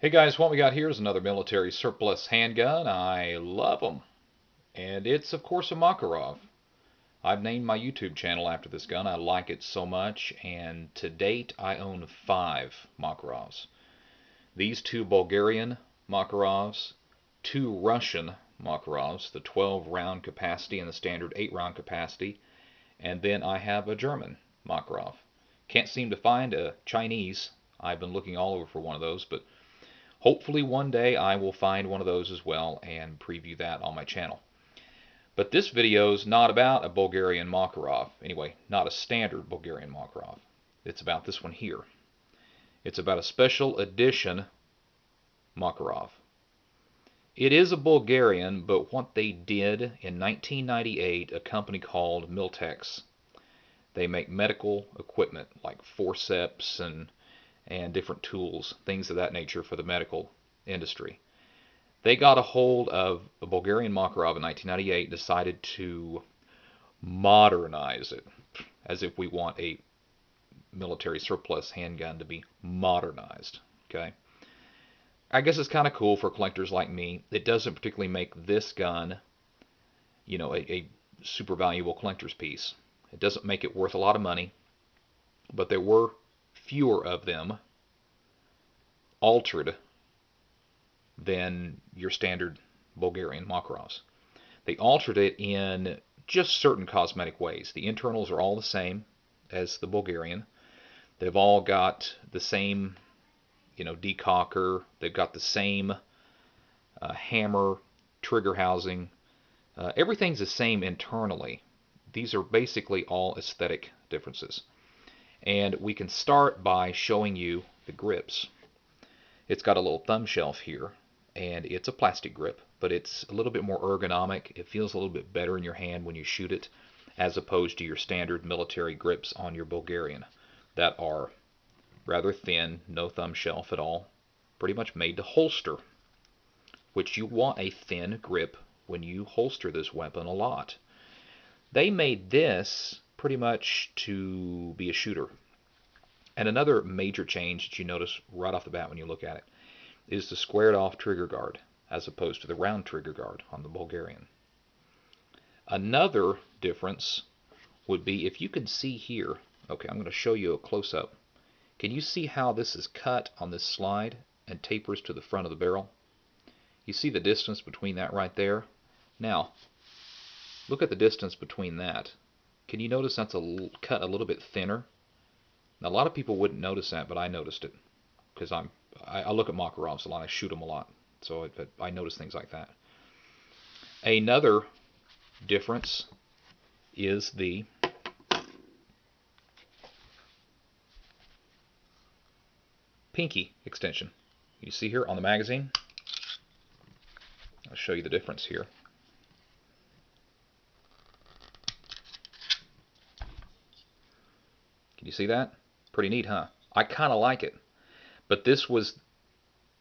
Hey guys, what we got here is another military surplus handgun. I love them. And it's, of course, a Makarov. I've named my YouTube channel after this gun. I like it so much. And to date, I own 5 Makarovs. These 2 Bulgarian Makarovs, 2 Russian Makarovs, the 12 round capacity and the standard 8 round capacity. And then I have a German Makarov. Can't seem to find a Chinese. I've been looking all over for one of those, but hopefully one day I will find one of those as well and preview that on my channel. But this video is not about a Bulgarian Makarov. Anyway, not a standard Bulgarian Makarov. It's about this one here. It's about a special edition Makarov. It is a Bulgarian, but what they did in 1998, a company called Miltex, they make medical equipment like forceps and different tools, things of that nature for the medical industry. They got a hold of a Bulgarian Makarov in 1998 and decided to modernize it, as if we want a military surplus handgun to be modernized. Okay, I guess it's kind of cool for collectors like me. It doesn't particularly make this gun, a super valuable collector's piece. It doesn't make it worth a lot of money, but there were fewer of them altered than your standard Bulgarian Makarovs. They altered it in just certain cosmetic ways. The internals are all the same as the Bulgarian. They've all got the same, decocker. They've got the same hammer, trigger housing. Everything's the same internally. These are basically all aesthetic differences. And we can start by showing you the grips. It's got a little thumb shelf here, and it's a plastic grip, but it's a little bit more ergonomic. It feels a little bit better in your hand when you shoot it, as opposed to your standard military grips on your Bulgarian that are rather thin, no thumb shelf at all, pretty much made to holster, which you want a thin grip when you holster this weapon a lot. They made this pretty much to be a shooter. And another major change that you notice right off the bat when you look at it is the squared off trigger guard as opposed to the round trigger guard on the Bulgarian. Another difference would be if you can see here, okay, I'm going to show you a close-up. Can you see how this is cut on this slide and tapers to the front of the barrel? You see the distance between that right there? Now, look at the distance between that. Can you notice that's cut a little bit thinner? Now, a lot of people wouldn't notice that, but I noticed it because I look at Makarovs a lot. I shoot them a lot, so I notice things like that. Another difference is the pinky extension. You see here on the magazine? I'll show you the difference here. Can you see that? Pretty neat, huh? I kind of like it. But this was,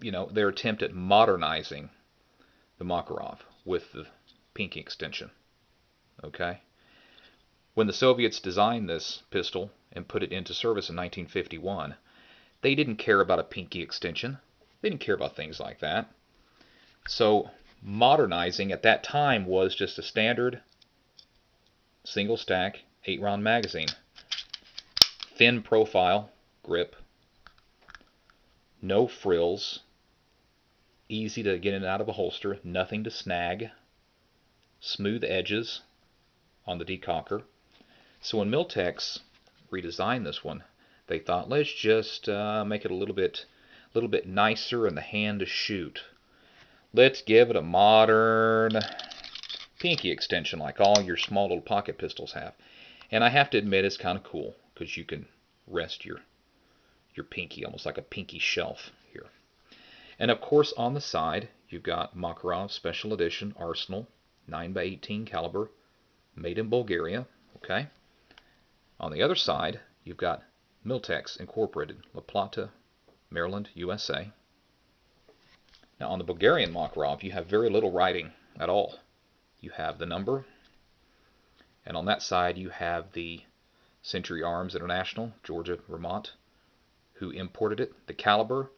their attempt at modernizing the Makarov with the pinky extension. Okay? When the Soviets designed this pistol and put it into service in 1951, they didn't care about a pinky extension. They didn't care about things like that. So modernizing at that time was just a standard single stack 8-round magazine. Thin profile grip, no frills, easy to get in and out of a holster, nothing to snag, smooth edges on the decocker. So when Miltex redesigned this one, they thought, let's just make it a little bit nicer in the hand to shoot. Let's give it a modern pinky extension like all your small little pocket pistols have. And I have to admit, it's kind of cool because you can rest your pinky, almost like a pinky shelf here. And of course on the side you've got Makarov Special Edition Arsenal 9x18 caliber, made in Bulgaria. Okay. On the other side you've got Miltex Incorporated, La Plata, Maryland, USA. Now on the Bulgarian Makarov you have very little writing at all. You have the number, and on that side you have the Century Arms International, Georgia, Vermont, who imported it, the caliber,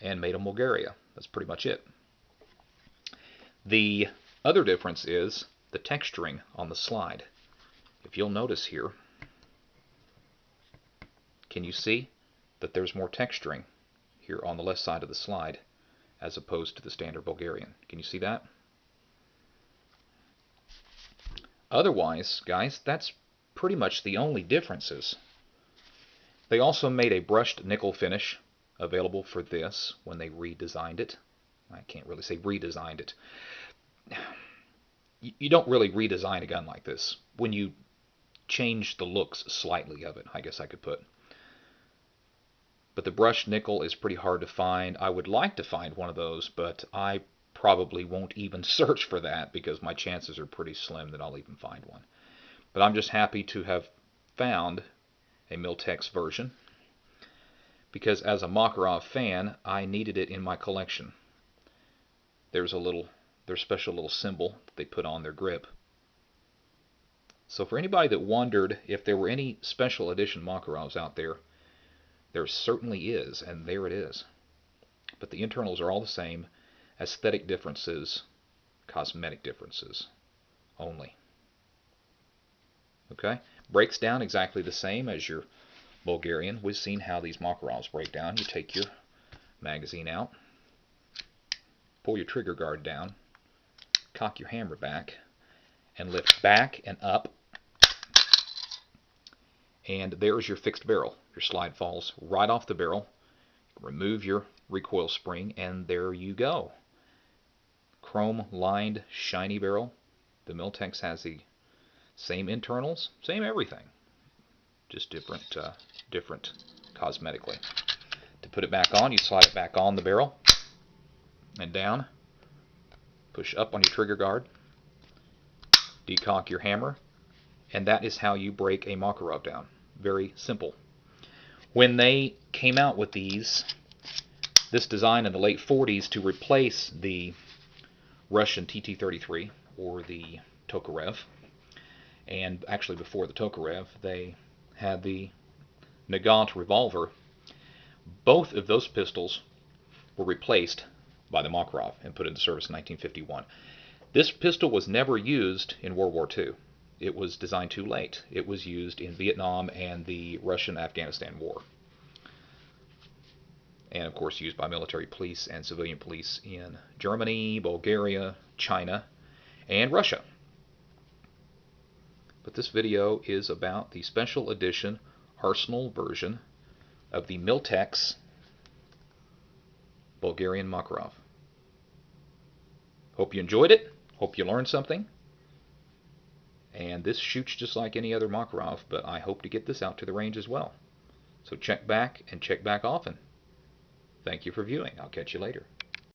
and made in Bulgaria. That's pretty much it. The other difference is the texturing on the slide. If you'll notice here, can you see that there's more texturing here on the left side of the slide as opposed to the standard Bulgarian? Can you see that? Otherwise, guys, that's pretty much the only differences. They also made a brushed nickel finish available for this when they redesigned it. I can't really say redesigned it. You don't really redesign a gun like this. When you change the looks slightly of it, I guess I could put. But the brushed nickel is pretty hard to find. I would like to find one of those, but I probably won't even search for that because my chances are pretty slim that I'll even find one. But I'm just happy to have found a Miltex version because as a Makarov fan, I needed it in my collection. There's their special little symbol that they put on their grip. So for anybody that wondered if there were any special edition Makarovs out there, there certainly is, and there it is. But the internals are all the same. Aesthetic differences, cosmetic differences only. Okay? Breaks down exactly the same as your Bulgarian. We've seen how these Makarovs break down. You take your magazine out, pull your trigger guard down, cock your hammer back, and lift back and up. And there's your fixed barrel. Your slide falls right off the barrel. Remove your recoil spring, and there you go. Chrome lined, shiny barrel. The Miltex has the same internals, same everything, just different cosmetically. To put it back on, you slide it back on the barrel and down. Push up on your trigger guard. Decock your hammer. And that is how you break a Makarov down. Very simple. When they came out with this design in the late 40s to replace the Russian TT-33 or the Tokarev, and actually before the Tokarev, they had the Nagant revolver. Both of those pistols were replaced by the Makarov and put into service in 1951. This pistol was never used in World War II. It was designed too late. It was used in Vietnam and the Russian-Afghanistan War. And of course used by military police and civilian police in Germany, Bulgaria, China, and Russia. But this video is about the special edition Arsenal version of the Miltex Bulgarian Makarov. Hope you enjoyed it. Hope you learned something. And this shoots just like any other Makarov, but I hope to get this out to the range as well. So check back and check back often. Thank you for viewing. I'll catch you later.